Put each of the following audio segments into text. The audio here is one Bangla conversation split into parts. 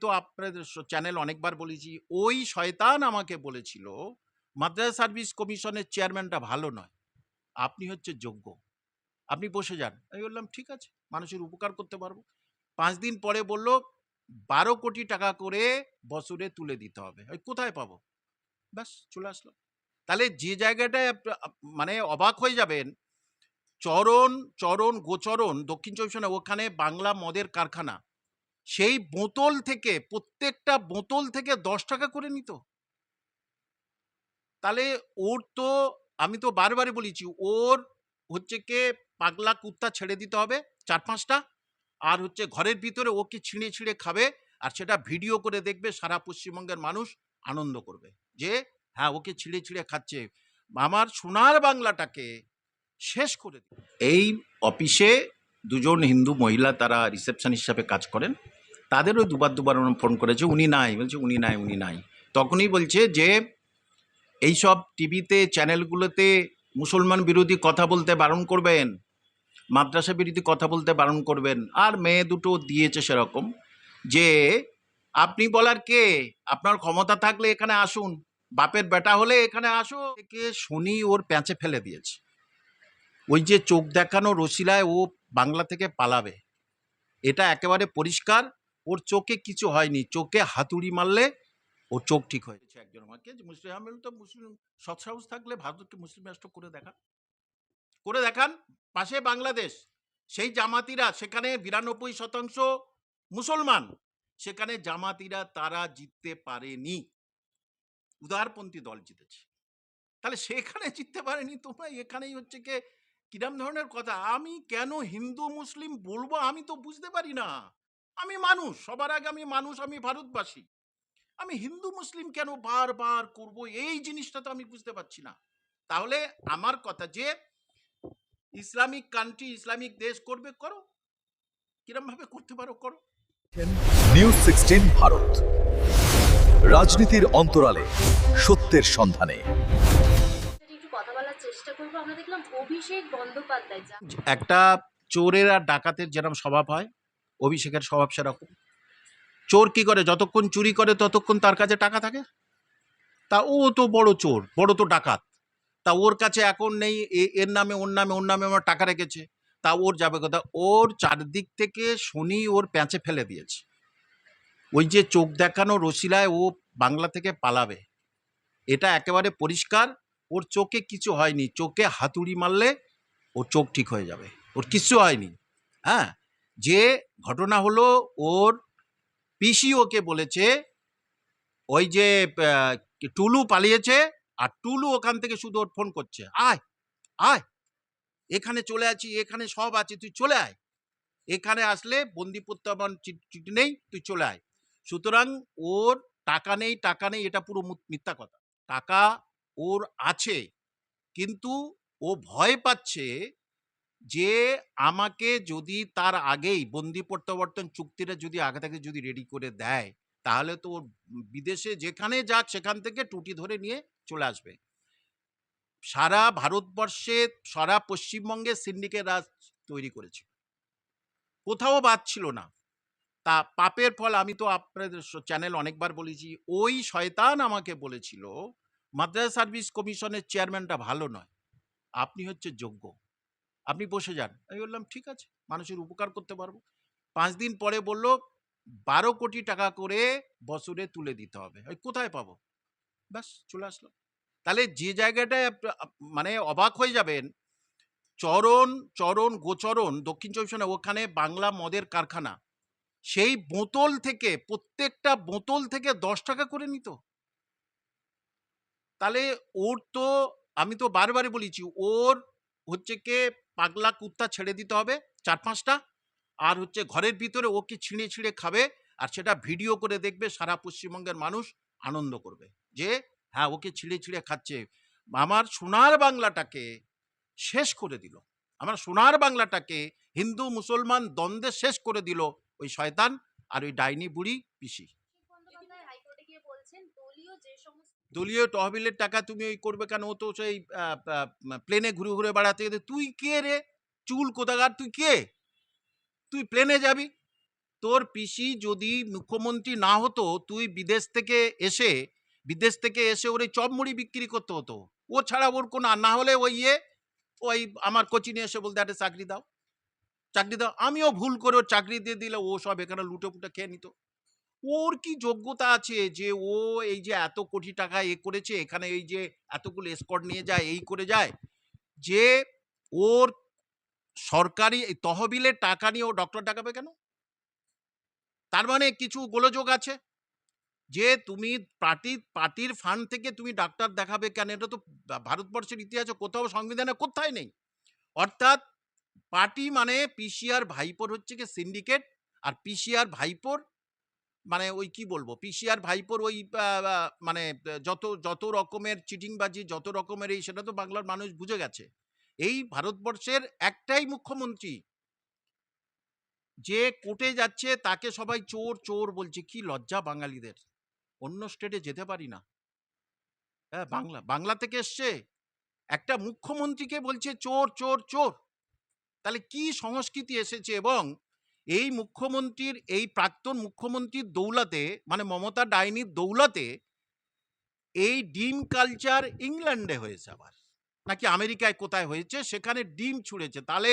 তো আপনাদের চ্যানেল অনেকবার বলেছি, ওই শয়তান আমাকে বলেছিল মাদ্রাসা সার্ভিস কমিশনের চেয়ারম্যানটা ভালো নয়, আপনি হচ্ছে যোগ্য, আপনি বসে যান। আমি বললাম ঠিক আছে, মানুষের উপকার করতে পারবো। 5 দিন পরে বলল 12 কোটি টাকা করে বছরে তুলে দিতে হবে। আমি কোথায় পাবো? ব্যাস চলে আসলাম। তাহলে যে জায়গাটায় মানে অবাক হয়ে যাবেন, চরণ চরণ গোচরণ দক্ষিণ চব্বিশ পরগনা, ওখানে বাংলা মদের কারখানা, সেই বোতল থেকে প্রত্যেকটা বোতল থেকে 10 টাকা করে নিত। তাহলে ওর তো, আমি তো বারবারই বলেছি, ওর হচ্ছে কে পাগলা কুত্তা ছেড়ে দিতে হবে 4-5টা, আর হচ্ছে ঘরের ভিতরে ওকে ছিঁড়ে ছিঁড়ে খাবে, আর সেটা ভিডিও করে দেখবে, সারা পশ্চিমবঙ্গের মানুষ আনন্দ করবে যে হ্যাঁ ওকে ছিঁড়ে ছিঁড়ে খাচ্ছে। আমার সোনার বাংলাটাকে শেষ করে দিল। এই অফিসে দুজন হিন্দু মহিলা তারা রিসেপশন হিসাবে কাজ করেন, তাদেরও দুবার ফোন করেছে, উনি নাই, বলছে উনি নাই। তখনই বলছে যে এইসব টিভিতে চ্যানেলগুলোতে মুসলমান বিরোধী কথা বলতে বারণ করবেন, মাদ্রাসা বিরোধী কথা বলতে বারণ করবেন। আর মেয়ে দুটো দিয়েছে সেরকম যে আপনি বলার কে, আপনার ক্ষমতা থাকলে এখানে আসুন, বাপের বেটা হলে এখানে আসো। কে শনি ওর প্যাঁচে ফেলে দিয়েছে, ওই যে চোখ দেখানো রসিলায় ও বাংলা থেকে পালাবে, এটা একেবারে পরিষ্কার। ওর চোখে কিছু হয়নি, চোখে হাতুড়ি মারলে ওর চোখ ঠিক হয়েছে। একজন আমাকে যে মুসলিম, আমি বললাম তো মুসলিম সৎসাহস থাকলে ভারতকে মুসলিম রাষ্ট্র করে দেখান। পাশে বাংলাদেশ, সেই জামাতিরা সেখানে 92% মুসলমান, সেখানে জামাতিরা তারা জিততে পারেনি, উদারপন্থী দল জিতেছে। তাহলে সেখানে জিততে পারেনি, তোমরা এখানেই হচ্ছে কে কিরম ধরনের কথা। আমি কেন হিন্দু মুসলিম বলবো আমি তো বুঝতে পারি না। আমি মানুষ, সবার আগে আমি মানুষ, আমি ভারতবাসী। আমি হিন্দু মুসলিম কেন বারবার করব, এই জিনিসটা তো আমি বুঝতে পারছি না। তাহলে আমার কথা যে ইসলামিক কান্ট্রি, ইসলামিক দেশ করবে, করো, কিরম ভাবে করতে পারো করো। নিউজ 16 ভারত, রাজনীতির অন্তরালে সত্যের সন্ধানে। একটু কথা বলার চেষ্টা করব। আমরা দেখলাম অভিষেক বন্দ্যোপাধ্যায় একটা চোরের আর ডাকাতের যেরকম স্বভাব হয়, অভিষেকের স্বভাব সেরকম। চোর কি করে, যতক্ষণ চুরি করে ততক্ষণ তার কাছে টাকা থাকে। তা ও তো বড় চোর, বড় তো ডাকাত, তা ওর কাছে এখন নেই, এর নামে ওর নামে ওর নামে আমার টাকা রেখেছে, তা ওর যাবে কথা। ওর চারদিক থেকে শনি ওর প্যাঁচে ফেলে দিয়েছে, ওই যে চোখ দেখানো রসিলায় ও বাংলা থেকে পালাবে, এটা একেবারে পরিষ্কার। ওর চোখে কিছু হয়নি, চোখে হাতুড়ি মারলে ওর চোখ ঠিক হয়ে যাবে, ওর কিচ্ছু হয়নি। হ্যাঁ, যে ঘটনা হলো, ওর পিসি ওকে বলেছে ওই যে টুলু পালিয়েছে, আর টুলু ওখান থেকে শুধু ওর ফোন করছে, আয় আয়, এখানে চলে আছি, এখানে সব আছে, তুই চলে আয়, এখানে আসলে বন্দি প্রত্যাবর্তন চিঠি নেই, তুই চলে আয়। সুতরাং ওর টাকা নেই, টাকা নেই, এটা পুরো মিথ্যা কথা। টাকা ওর আছে, কিন্তু ও ভয় পাচ্ছে যে আমাকে যদি তার আগেই বন্দি প্রত্যাবর্তন চুক্তিটা যদি আগে থেকে যদি রেডি করে দেয়, তাহলে তো ওর বিদেশে যেখানে যাক সেখান থেকে টুটি ধরে নিয়ে চলে আসবে। সারা ভারতবর্ষে, সারা পশ্চিমবঙ্গে সিন্ডিকেট রাজ তৈরি করেছে, কোথাও বাদ ছিল না। তা পাপের ফল, আমি তো আপনাদের চ্যানেল অনেকবার বলেছি, ওই শয়তান আমাকে বলেছিল মাদ্রাসা সার্ভিস কমিশনের চেয়ারম্যানটা ভালো নয়, আপনি হচ্ছে যোগ্য, আপনি বসে যান। আমি বললাম ঠিক আছে, মানুষের উপকার করতে পারবো। 5 দিন পরে বলল 12 কোটি টাকা করে বছরে তুলে দিতে হবে। আমি কোথায় পাবো? ব্যাস চলে আসলাম। তাহলে যে জায়গাটায় মানে অবাক হয়ে যাবেন, চরণ চরণ গোচরণ দক্ষিণ চব্বিশ পরগনা, ওখানে বাংলা মদের কারখানা, সেই বোতল থেকে প্রত্যেকটা বোতল থেকে 10 টাকা করে নিত। তাহলে ওর তো, আমি তো বারবারই বলেছি, ওর হচ্ছে কে পাগলা কুত্তা ছেড়ে দিতে হবে 4-5টা, আর হচ্ছে ঘরের ভিতরে ওকে ছিঁড়ে ছিঁড়ে খাবে, আর সেটা ভিডিও করে দেখবে, সারা পশ্চিমবঙ্গের মানুষ আনন্দ করবে যে হ্যাঁ ওকে ছিঁড়ে ছিঁড়ে খাচ্ছে। আমার সোনার বাংলাটাকে শেষ করে দিল, আমার সোনার বাংলাটাকে হিন্দু মুসলমান দ্বন্দ্বে শেষ করে দিল ওই শয়তান আর ওই ডাইনি বুড়ি পিসি। বন্দ্যোপাধ্যায় হাইকোর্টে গিয়ে বলছেন দলীয় যে সমস্ত দলীয় তহবিলের টাকা তুমি ওই করবে কেন? ও তো সেই প্লেনে ঘুরে ঘুরে বেড়াতে গেছে। তুই কে রে চুল কোথাকার, তুই কে? তুই প্লেনে যাবি, তোর পিসি যদি মুখ্যমন্ত্রী না হতো, তুই বিদেশ থেকে এসে ওর এই চপ মুড়ি বিক্রি করতে হতো। ও ছাড়া ওর কোনো, আর না হলে ওই আমার কোচিনে এসে বলতে একটা চাকরি দাও। আমিও ভুল করে ওর চাকরি দিয়ে দিলে ও সব এখানে লুটে পুটে খেয়ে নিত। ওর কি যোগ্যতা আছে যে ও এই যে এত কোটি টাকা করেছে, এখানে এই যে এতগুলো এসকর্ট নিয়ে যায়, এই করে যায়, যে ওর সরকারি এই তহবিলের টাকা নিয়ে ও ডক্টর দেখাবে কেন? তার মানে কিছু গোলযোগ আছে যে তুমি পার্টির ফান্ড থেকে তুমি ডাক্তার দেখাবে কেন? এটা তো ভারতবর্ষের ইতিহাসে কোথাও, সংবিধানে কোথায় নেই। অর্থাৎ পার্টি মানে পিসিআর ভাইপোর হচ্ছে কি সিন্ডিকেট, আর পিসিআর ভাইপোর মানে ওই কি বলবো, পিসিআর ভাইপোর ওই মানে যত রকমের চিটিংবাজি, যত রকমের এই, সেটা তো বাংলার মানুষ বুঝে গেছে। এই ভারতবর্ষের একটাই মুখ্যমন্ত্রী যে কোর্টে যাচ্ছে তাকে সবাই চোর চোর বলছে। কি লজ্জা বাঙালিদের! অন্য স্টেটে যেতে পারি না। হ্যাঁ, বাংলা থেকে এসছে, একটা মুখ্যমন্ত্রীকে বলছে চোর চোর চোর। তাহলে কি সংস্কৃতি এসেছে? এবং এই মুখ্যমন্ত্রীর, এই প্রাক্তন মুখ্যমন্ত্রীর দৌলতে, মানে মমতা ডাইনির দৌলতে এই ডিম কালচার ইংল্যান্ডে হয়েছে, আবার নাকি আমেরিকায় কোথায় হয়েছে, সেখানে ডিম ছুঁড়েছে। তাহলে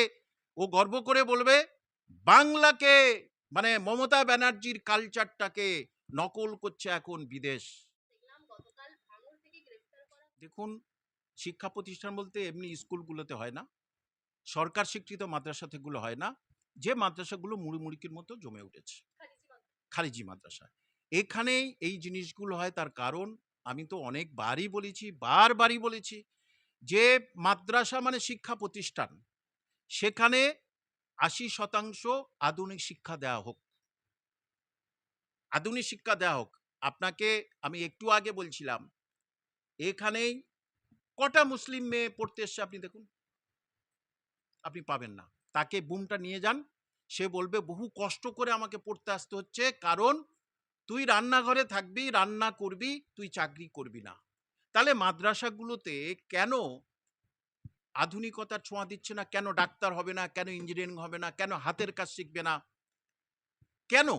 ও গর্ব করে বলবে বাংলাকে, মানে মমতা ব্যানার্জির কালচারটাকে নকল করছে এখন বিদেশ। দেখলাম গতকাল ভাঙড় থেকে গ্রেফতার করা দেখুন, শিক্ষা প্রতিষ্ঠান বলতে এমনি স্কুলগুলোতে হয় না, সরকার স্বীকৃত মাদ্রাসা থেকেগুলো হয় না, যে মাদ্রাসাগুলো মুড়িমুড়িকির মতো জমে উঠেছে, খারিজি মাদ্রাসা। খারিজি মাদ্রাসা, এখানেই এই জিনিসগুলো হয়। তার কারণ আমি তো বারবারই বলেছি যে মাদ্রাসা মানে শিক্ষা প্রতিষ্ঠান, সেখানে ৮০% আধুনিক শিক্ষা দেওয়া হোক, আধুনিক শিক্ষা দেওয়া হোক। আপনাকে আমি একটু আগে বলছিলাম, এখানেই কটা মুসলিম মেয়ে পড়তে এসছে আপনি দেখুন, আপনি পাবেন না। তাকে বুমটা নিয়ে যান, সে বলবে বহু কষ্ট করে আমাকে পড়তে আসতে হচ্ছে, কারণ তুই রান্নাঘরে থাকবি, রান্না করবি, তুই চাকরি করবি না। তাহলে মাদ্রাসাগুলোতে কেন আধুনিকতার ছোঁয়া দিচ্ছে না? কেন ডাক্তার হবে না? কেন ইঞ্জিনিয়ারিং হবে না? কেন হাতের কাজ শিখবে না? কেন?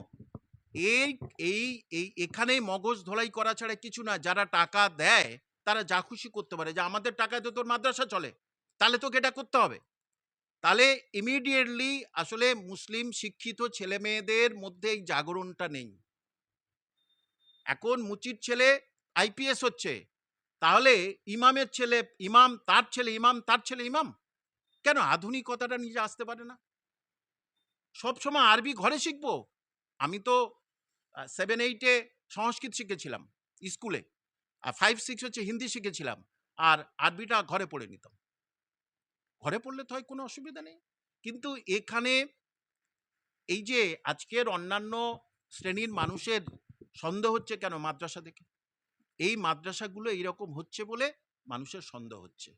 এই এই এই এখানে মগজ ধোলাই করা ছাড়া কিছু না। যারা টাকা দেয় তারা যা খুশি করতে পারে, যে আমাদের টাকায় তো তোর মাদ্রাসা চলে, তাহলে তোকে এটা করতে হবে। তাহলে ইমিডিয়েটলি আসলে মুসলিম শিক্ষিত ছেলে মেয়েদের মধ্যে এই জাগরণটা নেই। এখন মুচির ছেলে আইপিএস হচ্ছে, তাহলে ইমামের ছেলে ইমাম, তার ছেলে ইমাম, তার ছেলে ইমাম। কেন আধুনিকতাটা নিজে আসতে পারে না? সবসময় আরবি ঘরে শিখবো? আমি তো 7-8-এ সংস্কৃত শিখেছিলাম স্কুলে, আর 5-6 হচ্ছে হিন্দি শিখেছিলাম, আর আরবিটা ঘরে পড়ে নিতাম। ঘরে পড়লে তো হয় কোনো অসুবিধা নেই। কিন্তু এখানে এই যে আজকের অন্যান্য শ্রেণীর মানুষের সন্দেহ হচ্ছে কেন মাদ্রাসা দেখে? এই মাদ্রাসাগুলো এইরকম হচ্ছে বলে মানুষের সন্দেহ হচ্ছে,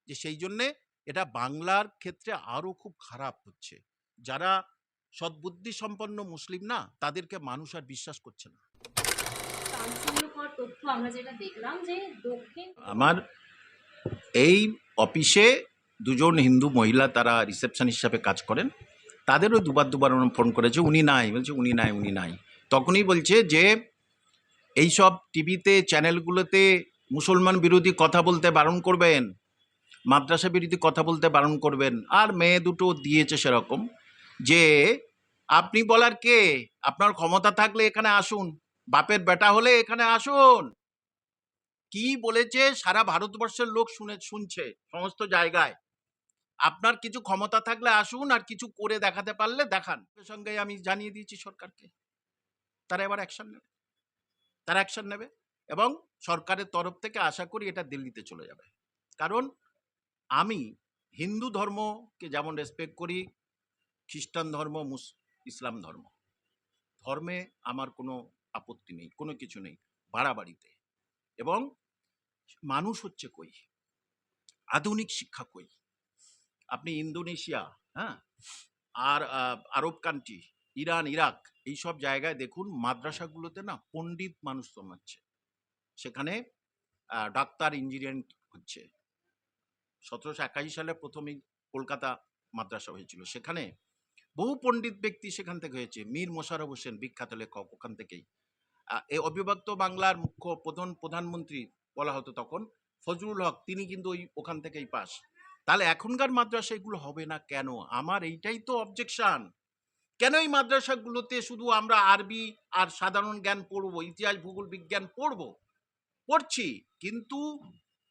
যে সেই জন্যে এটা বাংলার ক্ষেত্রে আরো খুব খারাপ হচ্ছে। যারা সদ্বুদ্ধি সম্পন্ন মুসলিম না, তাদেরকে মানুষ আর বিশ্বাস করছে না। চাঞ্চল্যকর তথ্য আমরা যেটা দেখলাম যে দক্ষিণ আমার এই অফিসে দুজন হিন্দু মহিলা, তারা রিসেপশন হিসাবে কাজ করেন, তাদেরও দুবার ফোন করেছে, উনি নাই, বলছে উনি নাই। তখনই বলছে যে এইসব টিভিতে চ্যানেলগুলোতে মুসলমান বিরোধী কথা বলতে বারণ করবেন, মাদ্রাসা বিরোধী কথা বলতে বারণ করবেন। আর মেয়ে দুটো দিয়েছে সেরকম, যে আপনি বলার কে? আপনার ক্ষমতা থাকলে এখানে আসুন, বাপের বেটা হলে এখানে আসুন। কি বলেছে সারা ভারতবর্ষের লোক শুনছে সমস্ত জায়গায়। আপনার কিছু ক্ষমতা থাকলে আসুন, আর কিছু করে দেখাতে পারলে দেখান। সঙ্গে আমি জানিয়ে দিয়েছি সরকারকে, তারা এবার অ্যাকশন নেবে এবং সরকারের তরফ থেকে আশা করি এটা দিল্লিতে চলে যাবে। কারণ আমি হিন্দু ধর্মকে যেমন রেসপেক্ট করি, খ্রিস্টান ধর্ম, ইসলাম ধর্মে আমার কোনো আপত্তি নেই, কোনো কিছু নেই বাড়াবাড়িতে। এবং মানুষ হচ্ছে কই, আধুনিক শিক্ষা কই? আপনি ইন্দোনেশিয়া, হ্যাঁ, আর আরব কান্ট্রি, ইরান, ইরাক, এইসব জায়গায় দেখুন মাদ্রাসাগুলোতে না পণ্ডিত মানুষ জন্মাচ্ছে, সেখানে ডাক্তার, ইঞ্জিনিয়ারিং হচ্ছে। 1781 সালে প্রথমেই কলকাতা মাদ্রাসা হয়েছিল, সেখানে বহু পণ্ডিত ব্যক্তি সেখান থেকে হয়েছে। মীর মোশাররফ হোসেন বিখ্যাত লেখক, ওখান থেকেই। এই অবিভক্ত বাংলার মুখ্য প্রধানমন্ত্রী বলা হতো তখন, ফজলুল হক, তিনি কিন্তু ওখান থেকেই পাস। তাহলে এখনকার মাদ্রাসা এগুলো হবে না কেন? আমার এইটাই তো অবজেকশন। কেন এই মাদ্রাসাগুলোতে শুধু আমরা আরবি আর সাধারণ জ্ঞান পড়বো, ইতিহাস ভূগোল বিজ্ঞান পড়ছি, কিন্তু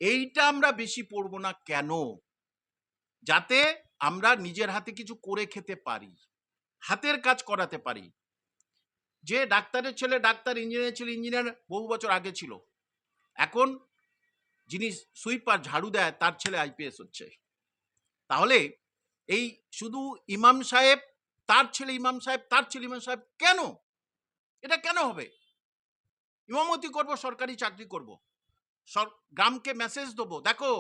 এইটা আমরা বেশি পড়বো না কেন? যাতে আমরা নিজের হাতে কিছু করে খেতে পারি, হাতের কাজ করাতে পারি। যে ডাক্তারের ছেলে ডাক্তার, ইঞ্জিনিয়ারের ছেলে ইঞ্জিনিয়ার বহু বছর আগে ছিল, এখন যিনি সুইপার ঝাড়ু দেয় তার ছেলে আইপিএস হচ্ছে। তাহলে এই শুধু ইমাম সাহেব তার ছেলে ইমাম সাহেব, তার ছেলে ইমাম সাহেব, কেন? এটা কেন হবে? ইমামতি করব, সরকারি চাকরি করব, গ্রামকে মেসেজ দেবো, দেখো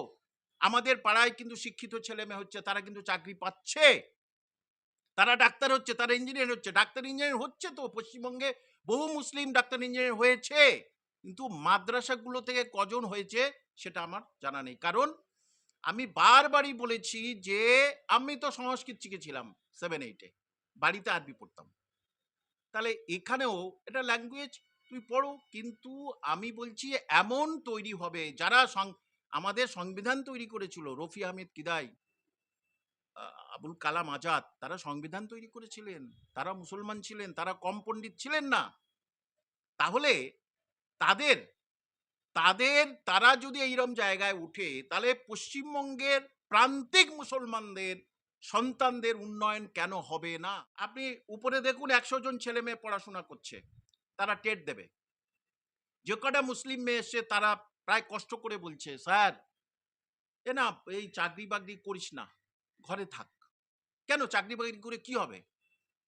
আমাদের পাড়ায় কিন্তু শিক্ষিত ছেলে মেয়ে হচ্ছে, তারা কিন্তু চাকরি পাচ্ছে, তারা ডাক্তার হচ্ছে, তারা ইঞ্জিনিয়ার হচ্ছে। ডাক্তার ইঞ্জিনিয়ার হচ্ছে তো পশ্চিমবঙ্গে বহু মুসলিম ডাক্তার ইঞ্জিনিয়ার হয়েছে, কিন্তু মাদ্রাসাগুলো থেকে কজন হয়েছে সেটা আমার জানা নেই। কারণ আমি বারবারই বলেছি যে আমি তো সংস্কৃত শিখেছিলাম 7-8-এ, বাড়িতে আরবি পড়তাম। তাহলে এখানেও এটা ল্যাঙ্গুয়েজ তুই পড়ো, কিন্তু আমি বলছি এমন তৈরি হবে, যারা আমাদের সংবিধান তৈরি করেছিল, রফি আহমেদ কিদাই, আবুল কালাম আজাদ, তারা সংবিধান তৈরি করেছিলেন, তারা মুসলমান ছিলেন, তারা কম পণ্ডিত ছিলেন না। তাহলে তারা যদি এইরকম জায়গায় উঠে, তাহলে পশ্চিমবঙ্গের প্রান্তিক মুসলমানদের সন্তানদের উন্নয়ন কেন হবে না? আপনি উপরে দেখুন, 100 জন ছেলে মেয়ে পড়াশোনা করছে, তারা টেট দেবে। যে কটা মুসলিম মেয়ে এসছে তারা প্রায় কষ্ট করে বলছে, স্যার এ না এই চাকরি বাকরি করিস না, ঘরে থাক। কেন? চাকরি বাকরি করে কি হবে?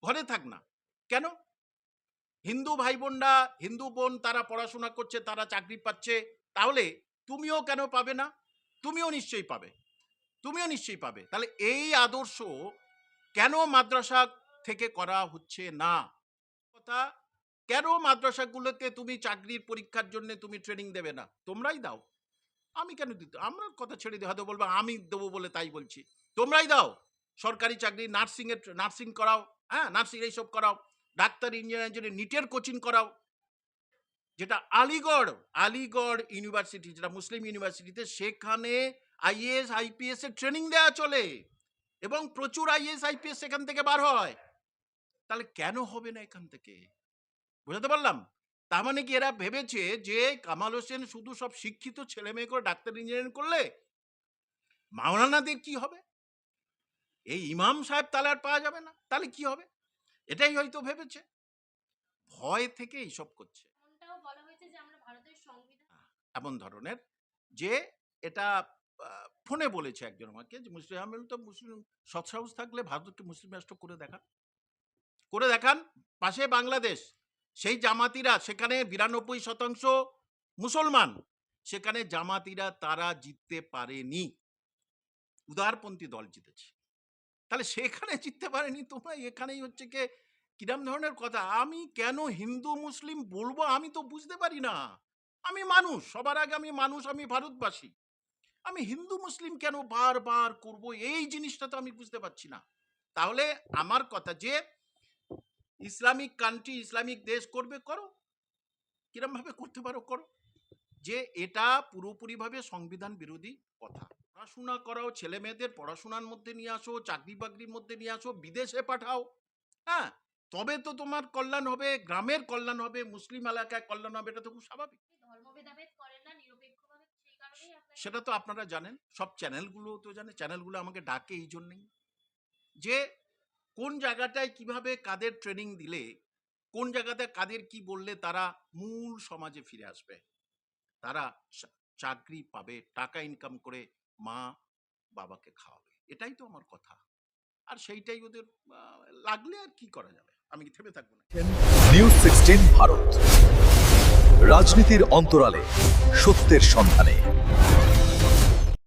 ঘরে থাক না কেন? হিন্দু ভাই বোনরা, হিন্দু বোন তারা পড়াশোনা করছে, তারা চাকরি পাচ্ছে, তাহলে তুমিও কেন পাবে না? তুমিও নিশ্চয়ই পাবে। তাহলে এই আদর্শ কেন মাদ্রাসা থেকে করা হচ্ছে না? কথা, কেন মাদ্রাসাগুলোতে তুমি চাকরির পরীক্ষার জন্য তুমি ট্রেনিং দেবে না? তোমরাই দাও, আমি কেন দিতে? আমরা কথা ছেড়ে দিয়ে হয়তো বলবো আমি দেবো বলে তাই বলছি, তোমরাই দাও। সরকারি চাকরি, নার্সিং করাও, হ্যাঁ নার্সিং এইসব করাও, ডাক্তার ইঞ্জিনিয়ার নিটের কোচিং করাও। যেটা আলিগড় ইউনিভার্সিটি, যেটা মুসলিম ইউনিভার্সিটিতে, সেখানে আইএএস আইপিএস এর ট্রেনিং দেওয়া চলে এবং প্রচুর আইএএস আইপিএস সেখান থেকে বার হয়। তাহলে কেন হবে না এখান থেকে? বুঝাতে পারলাম? তার মানে কি এরা ভেবেছে যে কামাল হোসেন শুধু সব শিক্ষিত ছেলে মেয়ে করে ডাক্তার ইঞ্জিনিয়ারিং করলে মাওলানাদের কি হবে? এই ইমাম সাহেব তাহলে আর পাওয়া যাবে না, তাহলে কি হবে? এটাই হয়তো ভেবেছে, ভয় থেকে এইসব করছে। এমনটাও বলা হয়েছে যে আমরা ভারতের সংবিধান, এমন ধরনের, যে এটা ফোনে বলেছে একজন আমাকে, যে মুসলিম, আমি তো মুসলিম সৎসাহস থাকলে ভারতকে মুসলিম রাষ্ট্র করে দেখান। পাশে বাংলাদেশ, সেই জামাতিরা, সেখানে 92% মুসলমান, সেখানে জামাতিরা তারা জিততে পারেনি, উদারপন্থী দল জিতেছে। তাহলে সেখানে জিততে পারেনি, তোমরা এখানেই হচ্ছে কে কিরম ধরনের কথা? আমি কেন হিন্দু মুসলিম বলবো? আমি তো বুঝতে পারি না। আমি মানুষ, সবার আগে আমি মানুষ, আমি ভারতবাসী। আমি হিন্দু মুসলিম কেন বারবার করব, এই জিনিসটা তো আমি বুঝতে পারছি না। তাহলে আমার কথা, যে ইসলামিক কান্ট্রি, ইসলামিক দেশ করবে, করো, কিরম ভাবে করতে পারো করো। যে এটা পুরোপুরিভাবে সংবিধান বিরোধী কথা। পড়াশোনা করাও, ছেলে মেয়েদের পড়াশোনার মধ্যে নিয়ে আসো, চাকরি বাকরির মধ্যে নিয়ে আসো, বিদেশে পাঠাও, হ্যাঁ, তবে তো তোমার কল্যাণ হবে, গ্রামের কল্যাণ হবে, মুসলিম এলাকায় কল্যাণ হবে। এটা তো খুব স্বাভাবিক। ধর্মভেদাভেদ করেন না নিরপেক্ষভাবে, সেই কারণেই আপনারা সেটা তো আপনারা জানেন, সব চ্যানেলগুলো তো জানে। চ্যানেলগুলো আমাকে ডাকে এই জন্যই, যে কোন জায়গাটায় কিভাবে কাদের ট্রেনিং দিলে, কোন জায়গাতে কাদের কি বললে তারা মূল সমাজে ফিরে আসবে, তারা চাকরি পাবে, টাকা ইনকাম করে মা বাবাকে খাওয়াবে। এটাই তো আমার কথা। আর সেইটাই ওদের লাগলে আর কি করা যাবে? আমি কি থেমে থাকবো না? নিউজ 16 ভারত, রাজনীতির অন্তরালে সত্যের সন্ধানে।